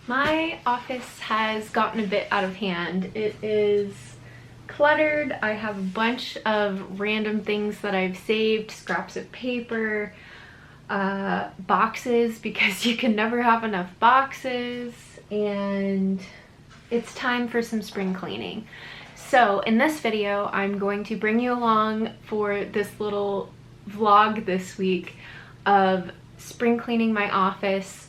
My office has gotten a bit out of hand. It is cluttered. I have a bunch of random things that I've saved, scraps of paper, boxes, because you can never have enough boxes, and it's time for some spring cleaning. So in this video, I'm going to bring you along for this little vlog this week of spring cleaning my office,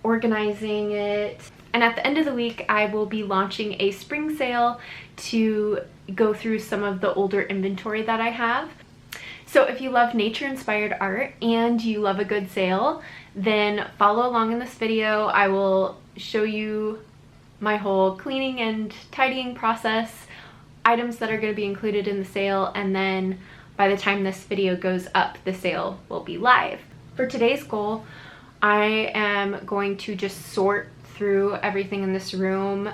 organizing it, and at the end of the week I will be launching a spring sale to go through some of the older inventory that I have. So if you love nature inspired art and you love a good sale, then follow along in this video. I will show you my whole cleaning and tidying process, items that are going to be included in the sale, and then by the time this video goes up, the sale will be live. For today's goal, I am going to just sort through everything in this room,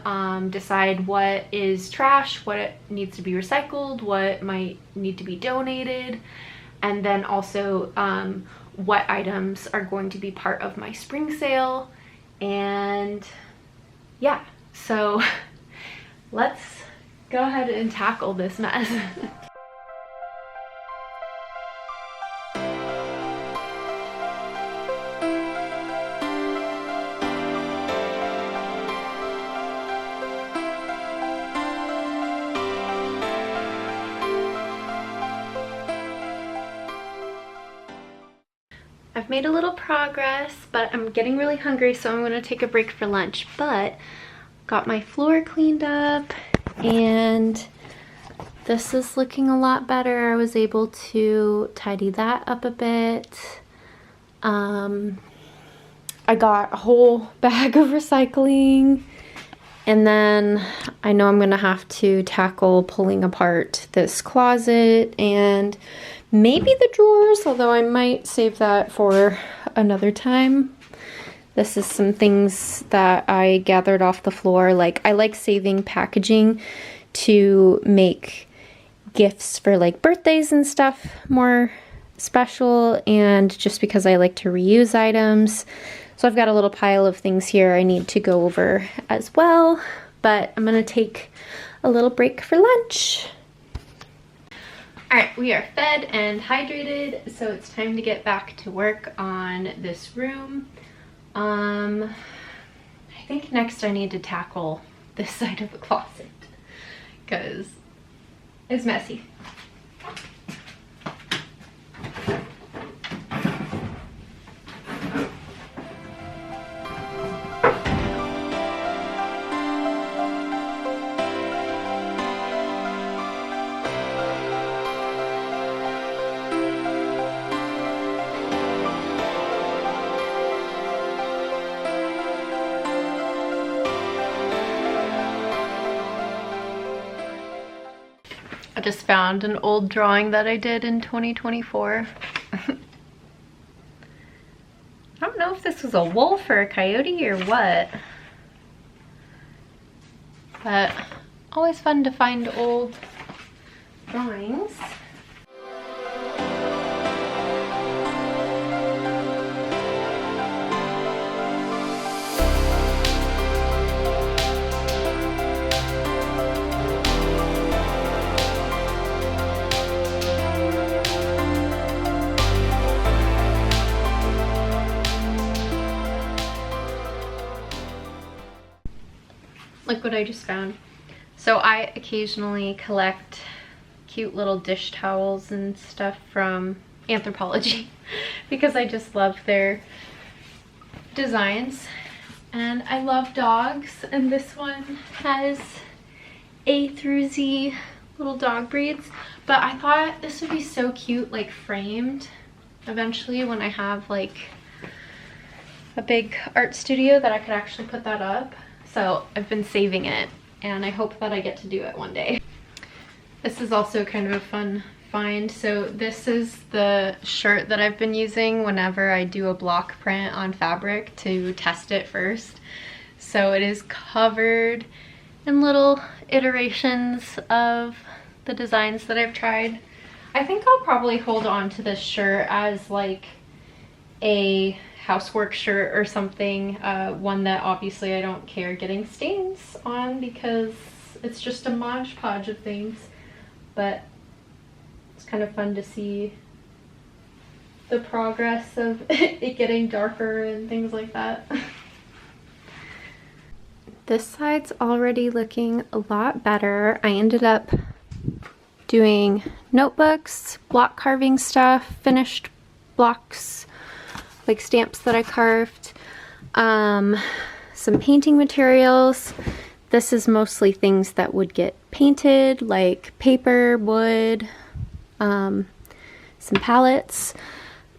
decide what is trash, what needs to be recycled, what might need to be donated, and then also what items are going to be part of my spring sale. And yeah, so let's go ahead and tackle this mess. I've made a little progress, but I'm getting really hungry, so I'm gonna take a break for lunch. But got my floor cleaned up and this is looking a lot better. I was able to tidy that up a bit. I got a whole bag of recycling, and then I know I'm gonna have to tackle pulling apart this closet and maybe the drawers, although I might save that for another time. This is some things that I gathered off the floor. Like, I like saving packaging to make gifts for like birthdays and stuff more special, and just because I like to reuse items. So I've got a little pile of things here I need to go over as well, but I'm gonna take a little break for lunch. All right, we are fed and hydrated, so it's time to get back to work on this room. I think next I need to tackle this side of the closet because it's messy. I just found an old drawing that I did in 2024. I don't know if this was a wolf or a coyote or what, but always fun to find old drawings. Look what I just found. So I occasionally collect cute little dish towels and stuff from Anthropologie because I just love their designs. And I love dogs, and this one has A through Z little dog breeds. But I thought this would be so cute, like framed, eventually when I have like a big art studio that I could actually put that up. So I've been saving it, and I hope that I get to do it one day. This is also kind of a fun find. So this is the shirt that I've been using whenever I do a block print on fabric to test it first. So it is covered in little iterations of the designs that I've tried. I think I'll probably hold on to this shirt as like a housework shirt or something. One that obviously I don't care getting stains on because it's just a Mod Podge of things, but it's kind of fun to see the progress of it getting darker and things like that. This side's already looking a lot better. I ended up doing notebooks, block carving stuff, finished blocks, like stamps that I carved, some painting materials. This is mostly things that would get painted, like paper, wood, some palettes.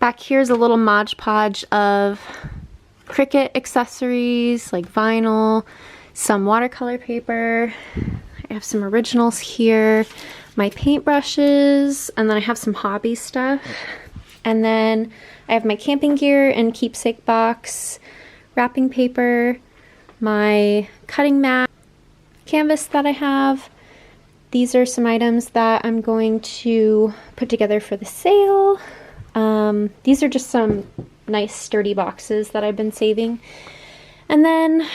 Back here's a little Mod Podge of Cricut accessories like vinyl, some watercolor paper. I have some originals here, my paintbrushes, and then I have some hobby stuff. And then I have my camping gear and keepsake box, wrapping paper, my cutting mat, canvas that I have. These are some items that I'm going to put together for the sale. These are just some nice sturdy boxes that I've been saving. And then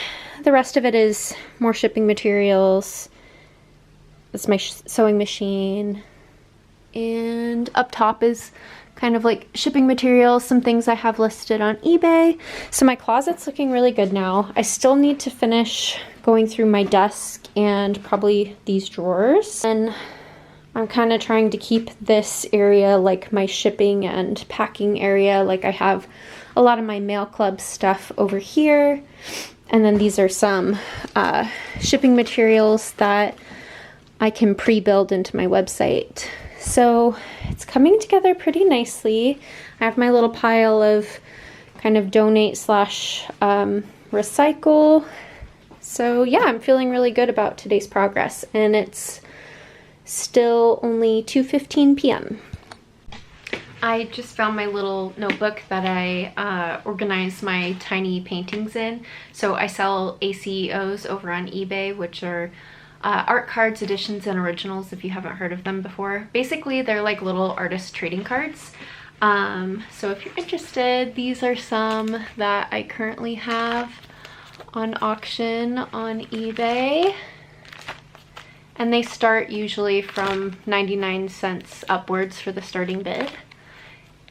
the rest of it is more shipping materials. It's my sewing machine. And up top is kind of like shipping materials, some things I have listed on eBay. So my closet's looking really good now. I still need to finish going through my desk and probably these drawers. And I'm kind of trying to keep this area like my shipping and packing area. Like I have a lot of my mail club stuff over here. And then these are some shipping materials that I can pre-build into my website. So it's coming together pretty nicely. I have my little pile of kind of donate slash recycle. So yeah, I'm feeling really good about today's progress, and it's still only 2:15 p.m. I just found my little notebook that I organize my tiny paintings in. So I sell ACEOs over on eBay, which are art cards, editions, and originals, if you haven't heard of them before. Basically, they're like little artist trading cards. So if you're interested, these are some that I currently have on auction on eBay. And they start usually from 99 cents upwards for the starting bid.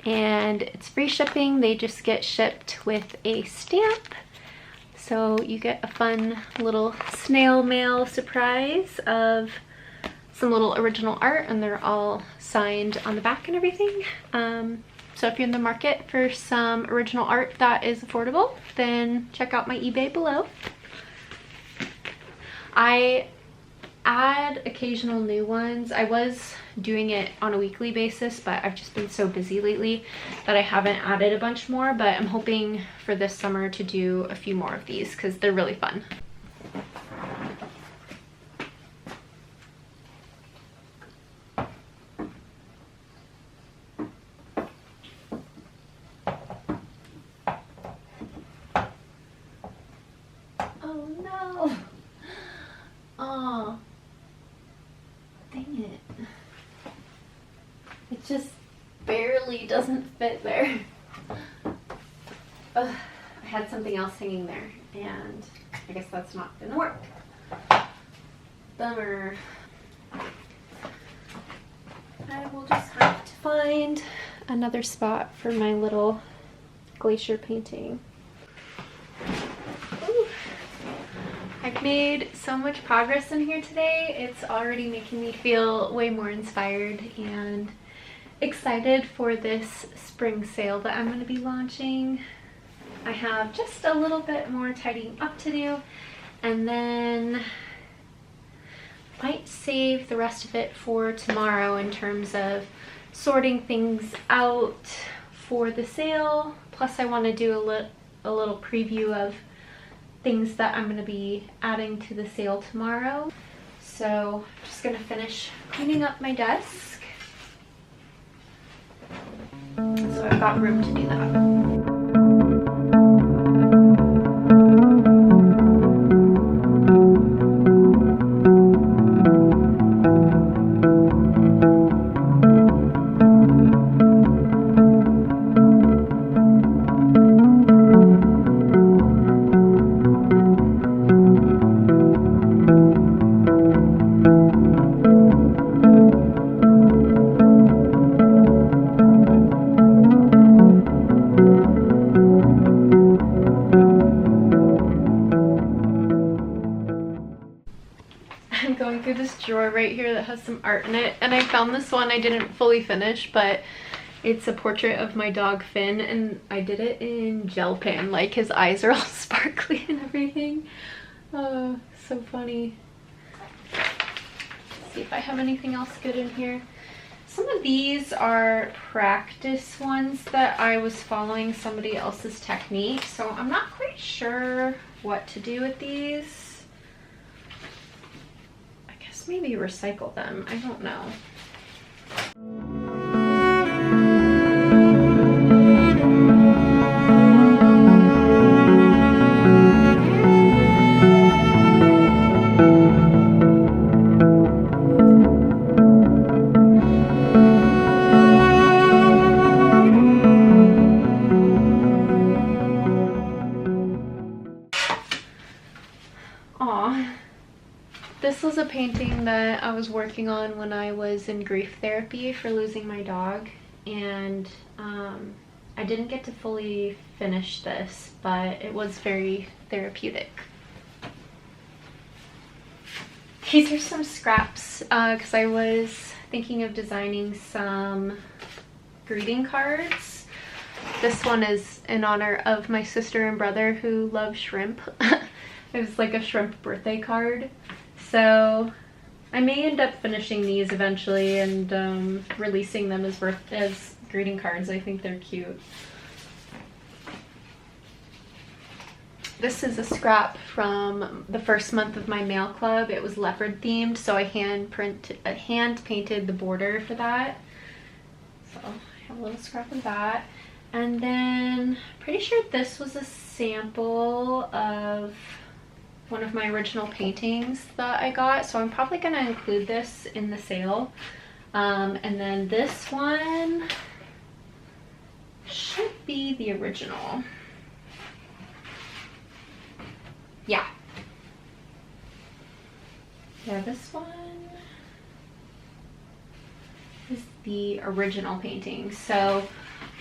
And it's free shipping. They just get shipped with a stamp. So you get a fun little snail mail surprise of some little original art, and they're all signed on the back and everything. So if you're in the market for some original art that is affordable, then check out my eBay below. I add occasional new ones. I was doing it on a weekly basis, but I've just been so busy lately that I haven't added a bunch more, but I'm hoping for this summer to do a few more of these because they're really fun. Oh no! Oh. Dang it. It just barely doesn't fit there. Ugh, I had something else hanging there, and I guess that's not gonna work. Bummer. I will just have to find another spot for my little glacier painting. I've made so much progress in here today. It's already making me feel way more inspired and excited for this spring sale that I'm going to be launching. I have just a little bit more tidying up to do, and then might save the rest of it for tomorrow in terms of sorting things out for the sale. Plus I want to do a little preview of things that I'm going to be adding to the sale tomorrow. So I'm just going to finish cleaning up my desk. So I've got room to do that. I'm going through this drawer right here that has some art in it, and I found this one I didn't fully finish, but it's a portrait of my dog Finn, and I did it in gel pen. Like, his eyes are all sparkly and everything. Oh, so funny. Let's see if I have anything else good in here. Some of these are practice ones that I was following somebody else's technique, so I'm not quite sure what to do with these. I guess maybe recycle them. I don't know. This was a painting that I was working on when I was in grief therapy for losing my dog, and I didn't get to fully finish this, but it was very therapeutic. These are some scraps because I was thinking of designing some greeting cards. This one is in honor of my sister and brother who love shrimp. It was like a shrimp birthday card. So I may end up finishing these eventually and releasing them as greeting cards. I think they're cute. This is a scrap from the first month of my mail club. It was leopard themed, so I hand painted the border for that. So I have a little scrap of that. And then pretty sure this was a sample of one of my original paintings that I got, so I'm probably going to include this in the sale. And then this one should be the original. Yeah, this one is the original painting. So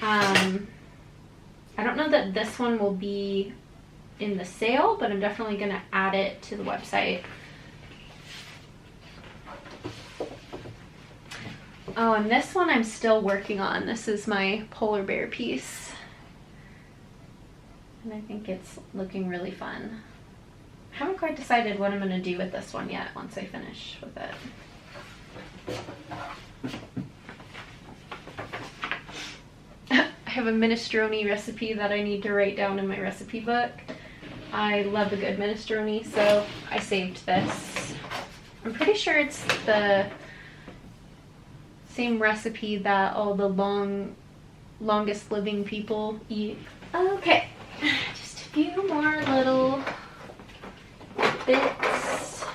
I don't know that this one will be in the sale, but I'm definitely going to add it to the website. Oh, and this one I'm still working on. This is my polar bear piece, and I think it's looking really fun. I haven't quite decided what I'm going to do with this one yet once I finish with it. I have a minestrone recipe that I need to write down in my recipe book. I love a good minestrone, so I saved this. I'm pretty sure it's the same recipe that all the longest living people eat. Okay, just a few more little bits.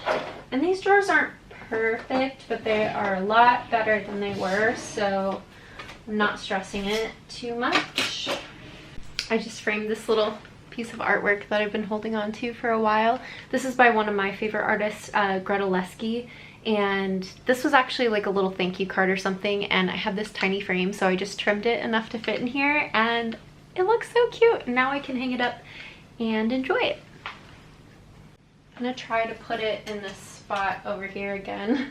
And these drawers aren't perfect, but they are a lot better than they were, so I'm not stressing it too much. I just framed this little piece of artwork that I've been holding on to for a while. This is by one of my favorite artists, Granola Girl, and this was actually like a little thank you card or something, and I have this tiny frame, so I just trimmed it enough to fit in here, and it looks so cute. Now I can hang it up and enjoy it. I'm gonna try to put it in this spot over here again.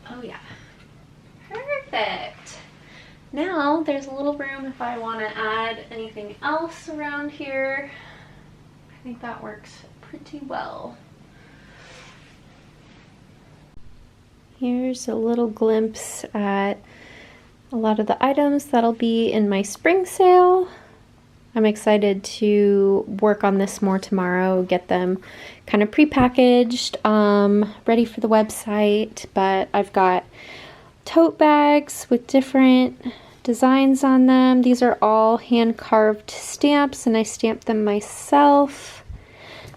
Oh yeah, perfect. Now there's a little room if I want to add anything else around here. I think that works pretty well. Here's a little glimpse at a lot of the items that'll be in my spring sale. I'm excited to work on this more tomorrow, get them kind of pre-packaged, ready for the website, but I've got tote bags with different designs on them. These are all hand-carved stamps, and I stamped them myself.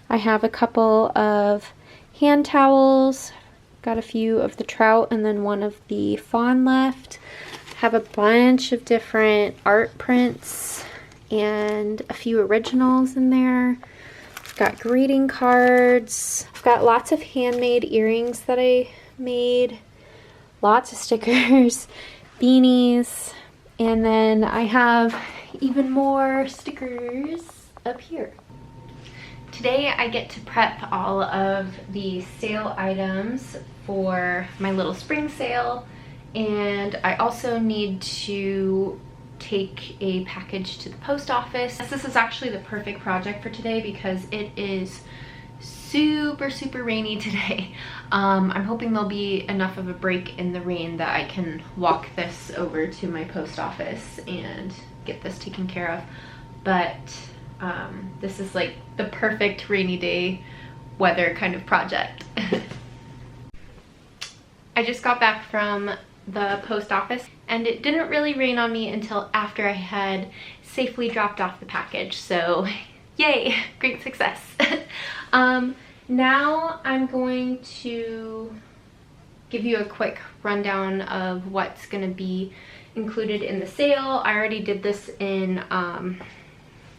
I have a couple of hand towels, got a few of the trout and then one of the fawn left. Have a bunch of different art prints and a few originals in there. I've got greeting cards. I've got lots of handmade earrings that I made. Lots of stickers, beanies, and then I have even more stickers up here. today I get to prep all of the sale items for my little spring sale, and I also need to take a package to the post office. This is actually the perfect project for today because it is super rainy today. I'm hoping there'll be enough of a break in the rain that I can walk this over to my post office and get this taken care of. But this is like the perfect rainy day weather kind of project. I just got back from the post office and it didn't really rain on me until after I had safely dropped off the package, so yay, great success. Now I'm going to give you a quick rundown of what's going to be included in the sale. I already did this in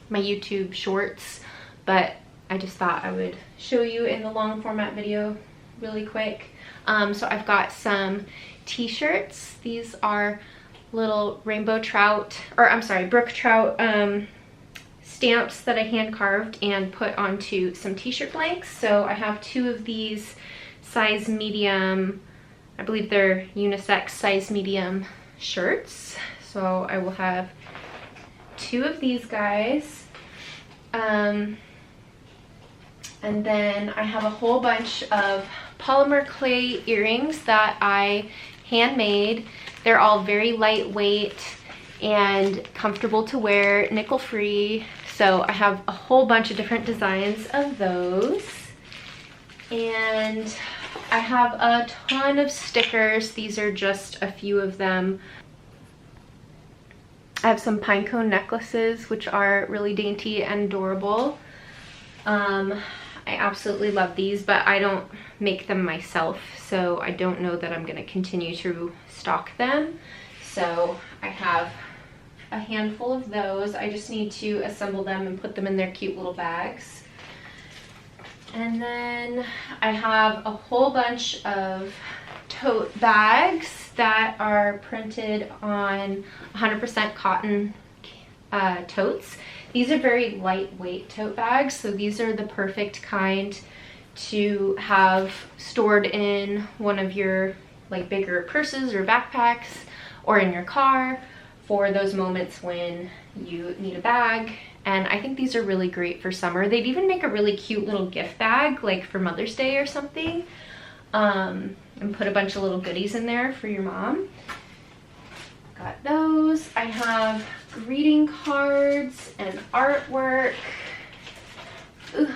my YouTube shorts, but I just thought I would show you in the long format video really quick. So I've got some t-shirts. These are little rainbow trout, or I'm sorry, brook trout stamps that I hand carved and put onto some t-shirt blanks. So I have 2 of these size medium, I believe they're unisex size medium shirts. So I will have 2 of these guys. And then I have a whole bunch of polymer clay earrings that I handmade. They're all very lightweight and comfortable to wear, nickel free. So I have a whole bunch of different designs of those. And I have a ton of stickers. These are just a few of them. I have some pinecone necklaces, which are really dainty and adorable. I absolutely love these, but I don't make them myself, so I don't know that I'm going to continue to stock them. So I have a handful of those. I just need to assemble them and put them in their cute little bags. And then I have a whole bunch of tote bags that are printed on 100% cotton totes. These are very lightweight tote bags, so these are the perfect kind to have stored in one of your like bigger purses or backpacks, or in your car for those moments when you need a bag. And I think these are really great for summer. They'd even make a really cute little gift bag, like for Mother's Day or something, and put a bunch of little goodies in there for your mom. Got those. I have greeting cards and artwork. Ooh.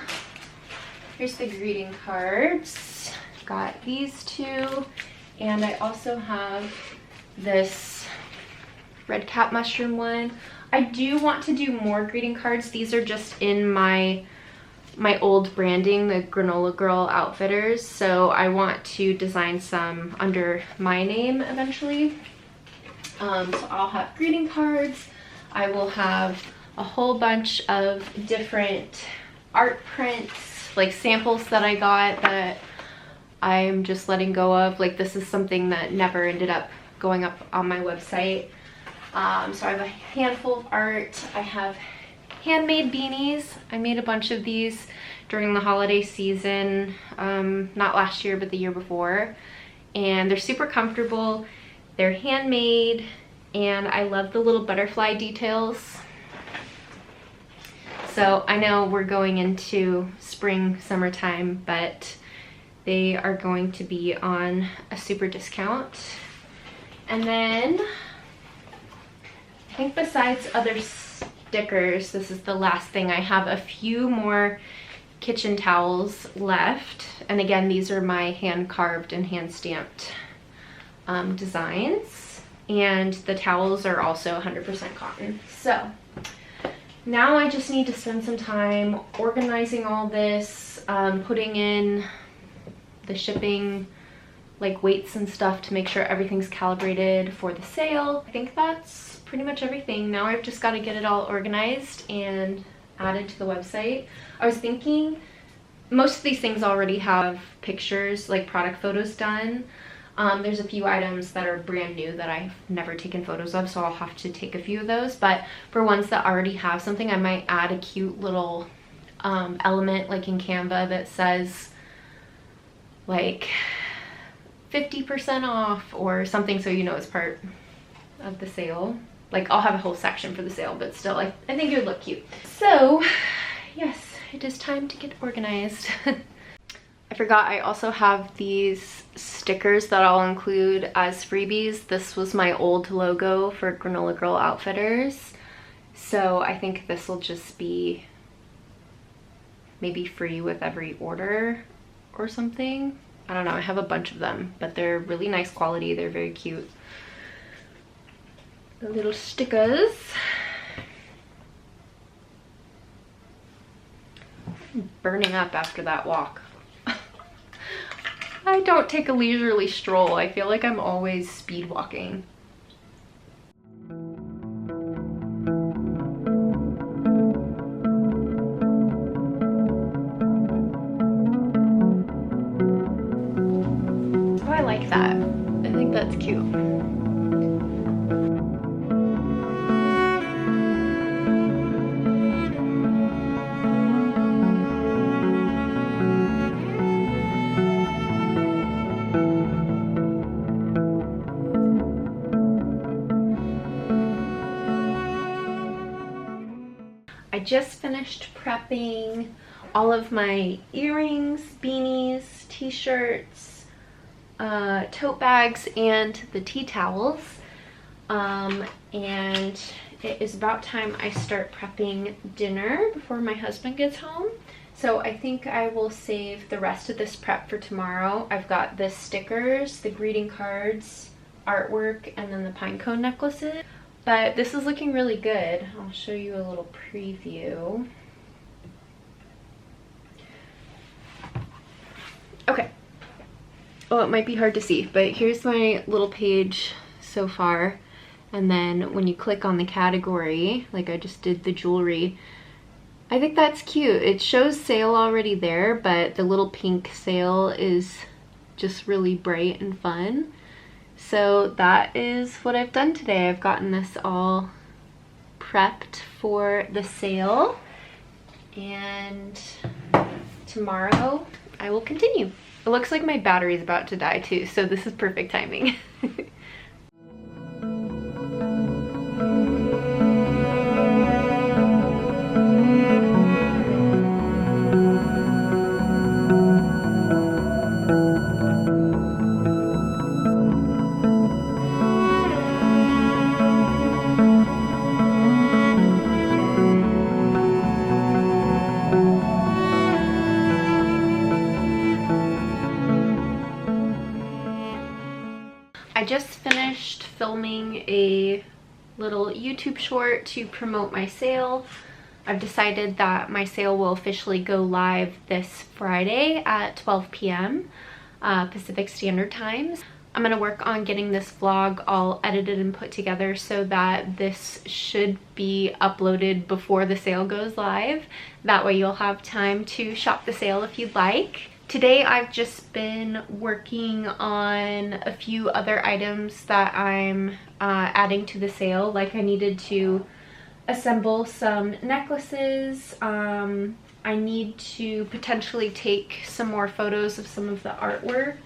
Here's the greeting cards. Got these 2, and I also have this red cap mushroom one. I do want to do more greeting cards. These are just in my old branding, the Granola Girl Outfitters, so I want to design some under my name eventually. So I'll have greeting cards. I will have a whole bunch of different art prints, like samples that I got that I'm just letting go of. Like this is something that never ended up going up on my website. So I have a handful of art. I have handmade beanies. I made a bunch of these during the holiday season, not last year, but the year before. And they're super comfortable. They're handmade, and I love the little butterfly details. So I know we're going into spring, summertime, but they are going to be on a super discount. And then I think besides other stickers, this is the last thing. I have a few more kitchen towels left. And again, these are my hand carved and hand stamped designs, and the towels are also 100% cotton. So now I just need to spend some time organizing all this, putting in the shipping like weights and stuff to make sure everything's calibrated for the sale. I think that's pretty much everything. Now I've just got to get it all organized and added to the website. I was thinking most of these things already have pictures, like product photos done. There's a few items that are brand new that I've never taken photos of, so I'll have to take a few of those. But for ones that already have something, I might add a cute little element like in Canva that says like 50% off or something, so you know it's part of the sale. Like I'll have a whole section for the sale, but still I think it would look cute. So yes, it is time to get organized. I forgot I also have these stickers that I'll include as freebies. This was my old logo for Granola Girl Outfitters, so I think this will just be maybe free with every order or something. I don't know, I have a bunch of them, but they're really nice quality. They're very cute. The little stickers. I'm burning up after that walk. I don't take a leisurely stroll. I feel like I'm always speed walking. Oh, I like that. I think that's cute. I just finished prepping all of my earrings, beanies, t-shirts, tote bags, and the tea towels. And it is about time I start prepping dinner before my husband gets home. So I think I will save the rest of this prep for tomorrow. I've got the stickers, the greeting cards, artwork, and then the pine cone necklaces. But this is looking really good. I'll show you a little preview. Okay. Oh, it might be hard to see, but here's my little page so far. And then when you click on the category, like I just did the jewelry, I think that's cute. It shows sale already there, but the little pink sale is just really bright and fun. So that is what I've done today. I've gotten this all prepped for the sale, and tomorrow I will continue. It looks like my battery is about to die too, so this is perfect timing. I just finished filming a little YouTube short to promote my sale. I've decided that my sale will officially go live this Friday at 12 p.m. Pacific Standard Time. I'm gonna work on getting this vlog all edited and put together so that this should be uploaded before the sale goes live. That way you'll have time to shop the sale if you'd like. Today I've just been working on a few other items that I'm adding to the sale. Like I needed to assemble some necklaces. I need to potentially take some more photos of some of the artwork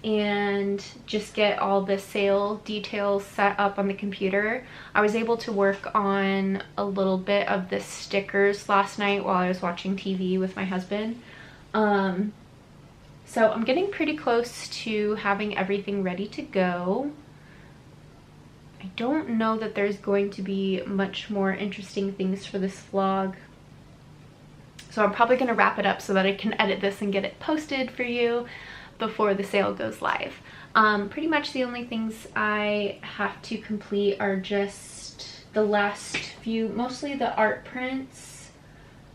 and just get all the sale details set up on the computer. I was able to work on a little bit of the stickers last night while I was watching TV with my husband. So I'm getting pretty close to having everything ready to go. I don't know that there's going to be much more interesting things for this vlog. So I'm probably gonna wrap it up so that I can edit this and get it posted for you before the sale goes live. Pretty much the only things I have to complete are just the last few, mostly the art prints.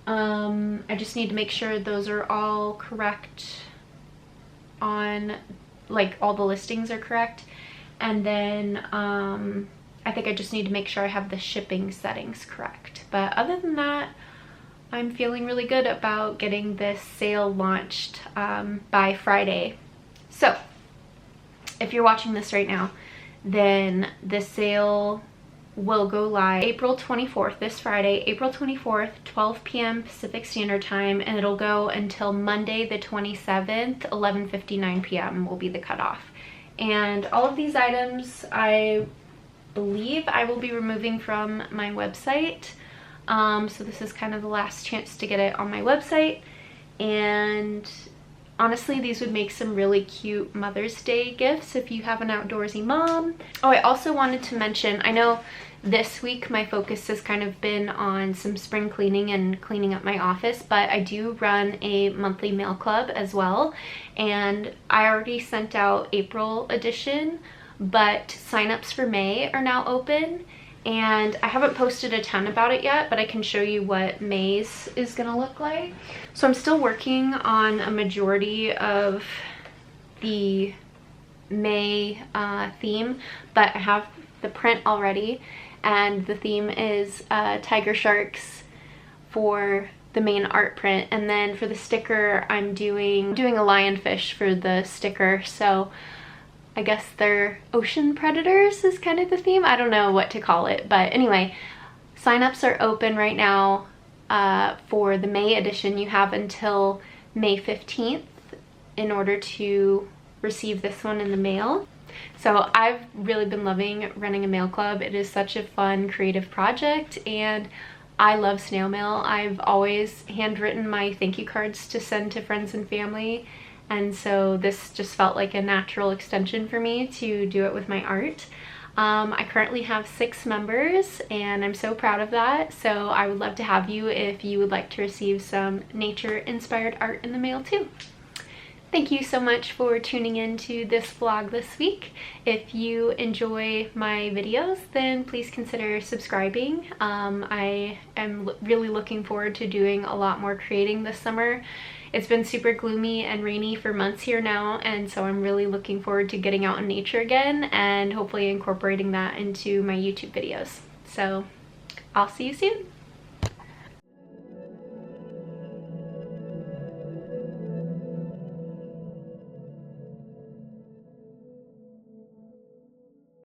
I just need to make sure those are all correct on, like all the listings are correct. And then I think I just need to make sure I have the shipping settings correct. But other than that, I'm feeling really good about getting this sale launched by Friday. So if you're watching this right now, then the sale will go live April 24th, this Friday, April 24th, 12 p.m. Pacific Standard Time, and it'll go until Monday the 27th, 11:59 p.m. will be the cutoff. And all of these items I believe I will be removing from my website. So this is kind of the last chance to get it on my website. And honestly, these would make some really cute Mother's Day gifts if you have an outdoorsy mom. Oh, I also wanted to mention, I know this week my focus has kind of been on some spring cleaning and cleaning up my office, but I do run a monthly mail club as well. And I already sent out April edition, but signups for May are now open. And I haven't posted a ton about it yet, but I can show you what May's is gonna look like. So I'm still working on a majority of the May theme, but I have the print already, and the theme is tiger sharks for the main art print. And then for the sticker, I'm doing a lionfish for the sticker. So I guess they're ocean predators is kind of the theme. I don't know what to call it, but anyway, signups are open right now for the May edition. You have until May 15th in order to receive this one in the mail. So I've really been loving running a mail club. It is such a fun, creative project, and I love snail mail. I've always handwritten my thank you cards to send to friends and family. And so this just felt like a natural extension for me to do it with my art. I currently have 6 members, and I'm so proud of that. So I would love to have you if you would like to receive some nature-inspired art in the mail too. Thank you so much for tuning in to this vlog this week. If you enjoy my videos, then please consider subscribing. I am really looking forward to doing a lot more creating this summer. It's been super gloomy and rainy for months here now, and so I'm really looking forward to getting out in nature again and hopefully incorporating that into my YouTube videos. So I'll see you soon.